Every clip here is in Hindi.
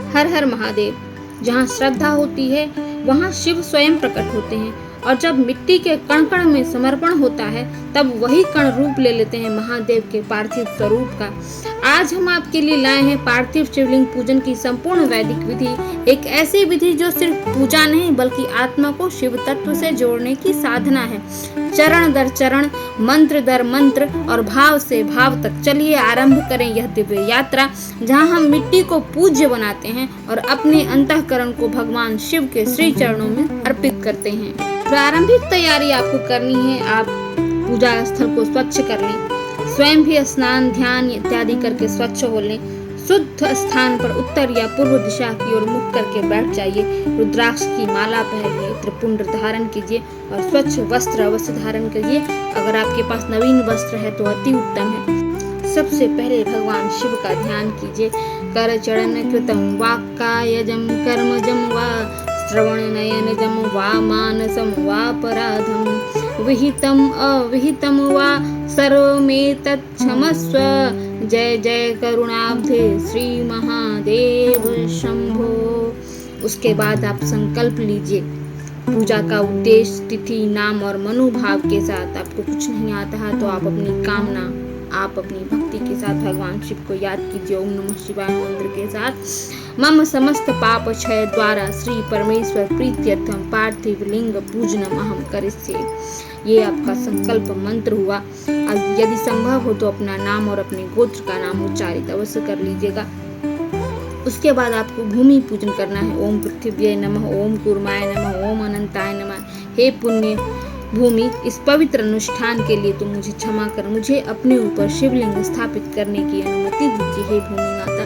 हर हर महादेव। जहाँ श्रद्धा होती है वहाँ शिव स्वयं प्रकट होते हैं, और जब मिट्टी के कण कण में समर्पण होता है तब वही कण रूप ले लेते हैं महादेव के पार्थिव स्वरूप का। आज हम आपके लिए लाए हैं पार्थिव शिवलिंग पूजन की संपूर्ण वैदिक विधि, एक ऐसी विधि जो सिर्फ पूजा नहीं बल्कि आत्मा को शिव तत्व से जोड़ने की साधना है। चरण दर चरण, मंत्र दर मंत्र और भाव से भाव तक चलिए आरंभ करें यह दिव्य यात्रा, जहां हम मिट्टी को पूज्य बनाते हैं और अपने अंतःकरण को भगवान शिव के श्री चरणों में अर्पित करते हैं। प्रारंभिक तैयारी आपको करनी है। आप पूजा स्थल को स्वच्छ कर लें, स्वयं भी स्नान ध्यान इत्यादि करके स्वच्छ हो लें। शुद्ध स्थान पर उत्तर या पूर्व दिशा की ओर मुख करके बैठ जाइए। रुद्राक्ष की माला पहनिए, त्रिपुंड धारण कीजिए और स्वच्छ वस्त्र अवश्य धारण करिए। अगर आपके पास नवीन वस्त्र है तो अति उत्तम है। सबसे पहले भगवान शिव का ध्यान कीजिए। कर चरण कृतम वाक्कायजम कर्मजम वा श्रवण नयनजम वा मानसम वा पराधम विहितम अविहितम वा सर्वमेतत् क्षमस्व। जय जय करुणाब्धे श्री महादेव शंभो। उसके बाद आप संकल्प लीजिए। पूजा का उद्देश्य, तिथि, नाम और मनोभाव के साथ। आपको कुछ नहीं आता है तो आप अपनी कामना, आप अपनी भक्ति के साथ भगवान शिव को याद कीजिए। ओम नमः शिवाय मंत्र के साथ। मम समस्त पाप क्षय द्वारा श्री परमेश्वर प्रीत्यर्थम पार्थिव लिंग पूजनम अहम करिष्ये। ये आपका संकल्प मंत्र हुआ। यदि संभव हो तो अपना नाम और अपने गोत्र का नाम उच्चारित अवश्य कर लीजिएगा। उसके बाद आपको भूमि पूजन करना है। ओम पृथ्व्यै नमः, ओम कूर्माय नमः, ओम अनंताय नमः। हे पुण्य भूमि, इस पवित्र अनुष्ठान के लिए तुम मुझे क्षमा कर मुझे अपने ऊपर शिवलिंग स्थापित करने की अनुमति दीजिए हे भूमि माता।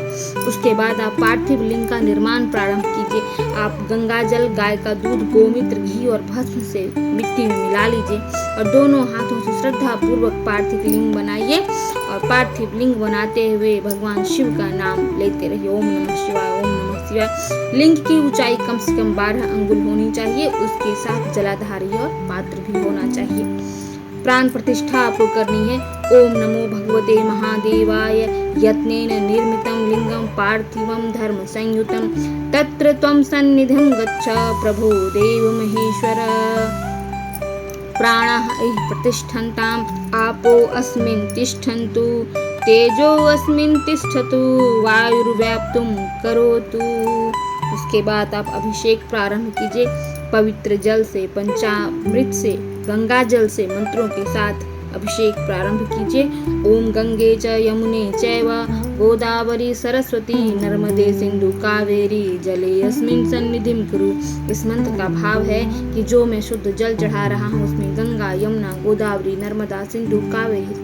उसके बाद आप पार्थिव लिंग का निर्माण प्रारंभ कीजिए। आप गंगा जल, गाय का दूध, गोमित्र, घी और भस्म से मिट्टी में मिला लीजिए और दोनों हाथों से श्रद्धा पूर्वक पार्थिव लिंग बनाइए और पार्थिव लिंग बनाते हुए भगवान शिव का नाम लेते रहिए। ओम नमः शिवाय, ओम नमः शिवाय। लिंग की ऊंचाई कम से कम 12 अंगुल होनी चाहिए। उसके साथ जलाधारी और पात्र भी होना चाहिए। प्राण प्रतिष्ठा आपको करनी है। ओम नमो भगवते महादेवाय। यत्नेन निर्मितं लिंगं पार्थिवं धर्म संयुतं तत्र त्वं सन्निधिं गच्छ प्रभो देव महेश्वर। प्राणाः प्रतिष्ठन्ताम् आपो अस्मिन् तिष्ठन्तु तेजो अस्मिन् तिष्ठतु वायुर्व्याप्तुं करोतु। उसके बाद आप अभिषेक प्रारंभ कीजिए। पवित्र जल से, पंचामृत से, गंगा जल से मंत्रों के साथ अभिषेक प्रारंभ कीजिए। ओम गंगे च यमुने चैव गोदावरी सरस्वती नर्मदे सिंधु कावेरी जले अस्मिन् सन्निधिं कुरु। इस मंत्र का भाव है कि जो मैं शुद्ध जल चढ़ा रहा हूँ उसमें गंगा, यमुना, गोदावरी, नर्मदा, सिंधु, कावेरी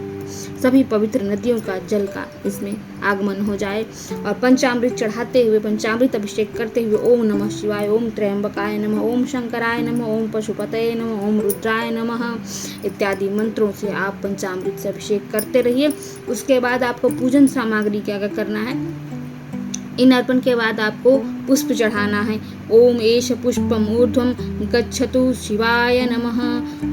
सभी पवित्र नदियों का जल का इसमें आगमन हो जाए। और पंचामृत चढ़ाते हुए, पंचामृत अभिषेक करते हुए ओम नमः शिवाय, ओम त्र्यंबकाय नमः, ओम शंकराय नमः, ओम पशुपतये नमः, ओम रुद्राय नमः इत्यादि मंत्रों से आप पंचामृत से अभिषेक करते रहिए। उसके बाद आपको पूजन सामग्री क्या करना है। इन अर्पण के बाद आपको पुष्प चढ़ाना है। ओम एष पुष्पम ऊर्ध्वं गच्छतु शिवाय नमः।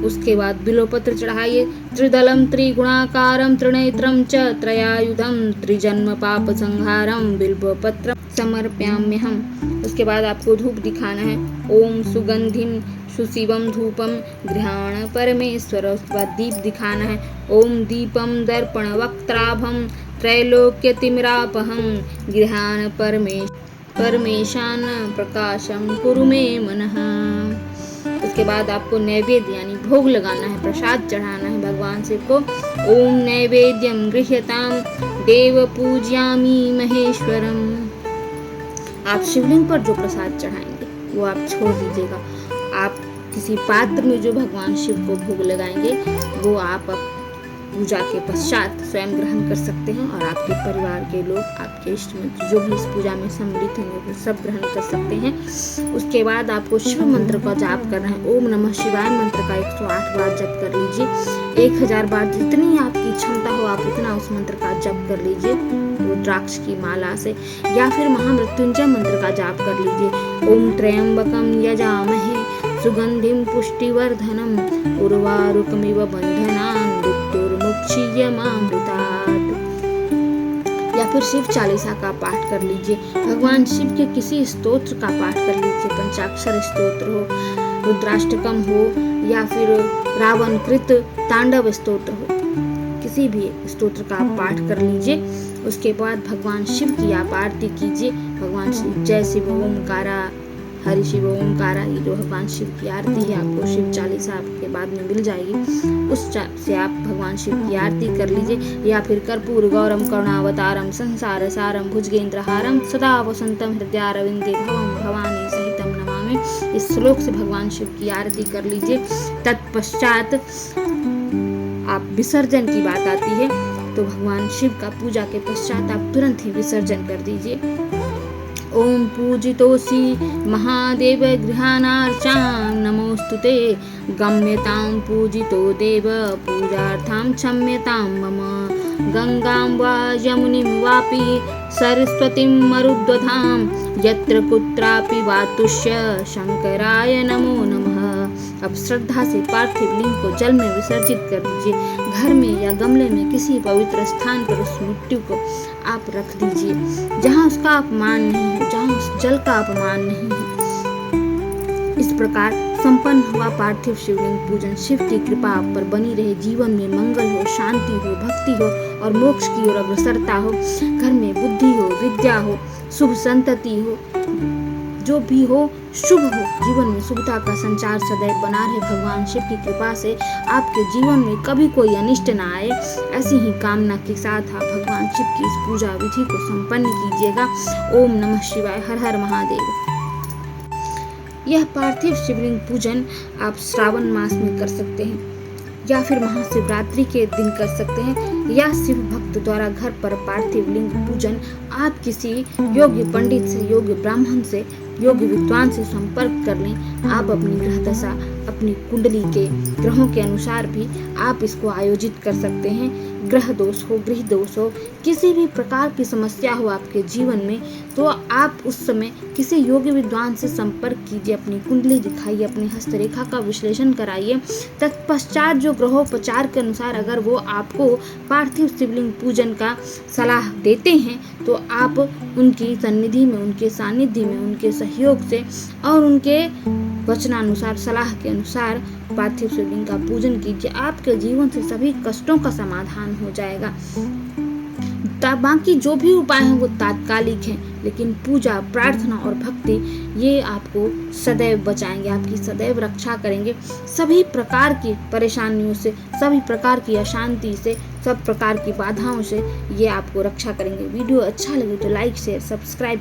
उसके बाद बिल्वपत्र चढ़ाइए। त्रिदलम त्रिगुणाकारम त्रिनेत्रम च त्रयायुधम त्रिजन्म पाप संहारम बिल्वपत्रम समर्पयाम्यहम्। उसके बाद आपको धूप दिखाना है। ओम सुगंधिम सुशिवम धूपम गृहाण परमेश्वर। उसके बाद दीप दिखाना है। ओम दीपम दर्पण वक्त्राभम त्रैलोक्यतिमिरापहं गृहाण परमेशान प्रकाशम कुरु मे मनः। उसके बाद आपको नैवेद्य यानी भोग लगाना है, प्रसाद चढ़ाना है भगवान शिव को। ओम नैवेद्यम गृह्यताम देव पूज्यामि महेश्वरम। आप शिवलिंग पर जो प्रसाद चढ़ाएंगे वो आप छोड़ दीजिएगा। आप किसी पात्र में जो भगवान शिव को भोग लगाएंगे वो आप पूजा के पश्चात स्वयं ग्रहण कर सकते हैं और आपके परिवार के लोग, आपके इष्ट मित्र जो भी इस पूजा में सम्मिलित होंगे वो सब ग्रहण कर सकते हैं। उसके बाद आपको शिव मंत्र का जाप करना है। ओम नमः शिवाय मंत्र का 108 बार जप कर लीजिए। 1000 बार जितनी आपकी क्षमता हो आप उतना उस मंत्र का जप कर लीजिए रुद्राक्ष की माला से, या फिर महामृत्युंजय मंत्र का जाप कर लीजिए। ओम त्र्यंबकम यजामहे सुगंधिम पुष्टिवर्धनम उर्वारुकमिव बंधनान् मृत्युर्मुक्षीयमामृतात्। या फिर शिव चालीसा का पाठ कर लीजिए। भगवान शिव के किसी स्तोत्र का पाठ कर लीजिए, पंचाक्षर स्तोत्र हो, रुद्राष्टकम हो या फिर रावण कृत तांडव स्तोत्र हो, किसी भी स्तोत्र का आप पाठ कर लीजिए। उसके बाद भगवान शिव की आप आरती कीजिए। भगवान शिव जय शिव ओमकारा, हरि शिव ओमकारा, ये जो भगवान शिव की आरती है आपको शिव चालीसा आपके बाद में मिल जाएगी, उस से आप भगवान शिव की आरती कर लीजिए। या फिर कर्पूर गौरम करुणावतारम संसार सारम भुजगेंद्रहारम सदा वसंतम हृदयारविंदे भवम भवानी सहितम नमामि, इस श्लोक से भगवान शिव की आरती कर लीजिए। तत्पश्चात आप विसर्जन की बात आती है तो भगवान शिव का पूजा के पश्चात आप तुरंत ही विसर्जन कर दीजिए। ओम पूजितोसि महादेव गृहाणार्चां नमोस्तुते, गम्यतां पूजितो देव पूजार्थां क्षम्यतां मम, गंगां वा यमुनीं वापि सरस्वतीं मरुद्वधां, यत्र कुत्रापि वा तुष्य शंकराय नमो नमः। अब श्रद्धा से पार्थिव लिंग को जल में विसर्जित कर दीजिए। घर में या गमले में किसी पवित्र स्थान पर उस मिट्टी को आप रख दीजिए, जहाँ उसका अपमान नहीं हो, जहाँ उस जल का अपमान नहीं हो। इस प्रकार संपन्न हुआ पार्थिव शिवलिंग पूजन। शिव की कृपा आप पर बनी रहे, जीवन में मंगल हो, शांति हो, भक्ति हो और मोक्ष की ओर अग्रसरता हो, घर में बुद्धि हो, विद्या हो, शुभ संतति हो, जो भी हो शुभ हो, जीवन में शुभता का संचार सदैव बना रहे। भगवान शिव की कृपा से आपके जीवन में कभी कोई अनिष्ट ना आए, ऐसी ही कामना के साथ आप भगवान शिव की इस पूजा विधि को संपन्न कीजिएगा। ओम नमः शिवाय, हर हर महादेव। यह पार्थिव शिवलिंग पूजन आप श्रावण मास में कर सकते हैं या फिर महाशिवरात्रि के दिन कर सकते हैं, या शिव भक्त द्वारा घर पर पार्थिव लिंग पूजन आप किसी योग्य पंडित से, योग्य ब्राह्मण से, योग्य विद्वान से संपर्क कर लें। आप अपनी ग्रह दशा, अपनी कुंडली के ग्रहों के अनुसार भी आप इसको आयोजित कर सकते हैं। ग्रह दोष हो, गृह दोष हो, किसी भी प्रकार की समस्या हो आपके जीवन में, तो आप उस समय किसी योग्य विद्वान से संपर्क कीजिए, अपनी कुंडली दिखाइए, अपनी हस्तरेखा का विश्लेषण कराइए। तत्पश्चात जो ग्रहोपचार के अनुसार अगर वो आपको पार्थिव शिवलिंग पूजन का सलाह देते हैं तो आप उनकी सन्निधि में, उनके सानिध्य में, उनके सहयोग से और उनके वचनानुसार, सलाह के अनुसार पार्थिव शिवलिंग का पूजन कीजिए। आपके जीवन से सभी कष्टों का समाधान हो जाएगा। बाकी जो भी उपाय हैं वो तात्कालिक हैं, लेकिन पूजा, प्रार्थना और भक्ति ये आपको सदैव बचाएंगे, आपकी सदैव रक्षा करेंगे सभी प्रकार की परेशानियों से, सभी प्रकार की अशांति से, सब प्रकार की बाधाओं से ये आपको रक्षा करेंगे। वीडियो अच्छा लगे तो लाइक, शेयर, सब्सक्राइब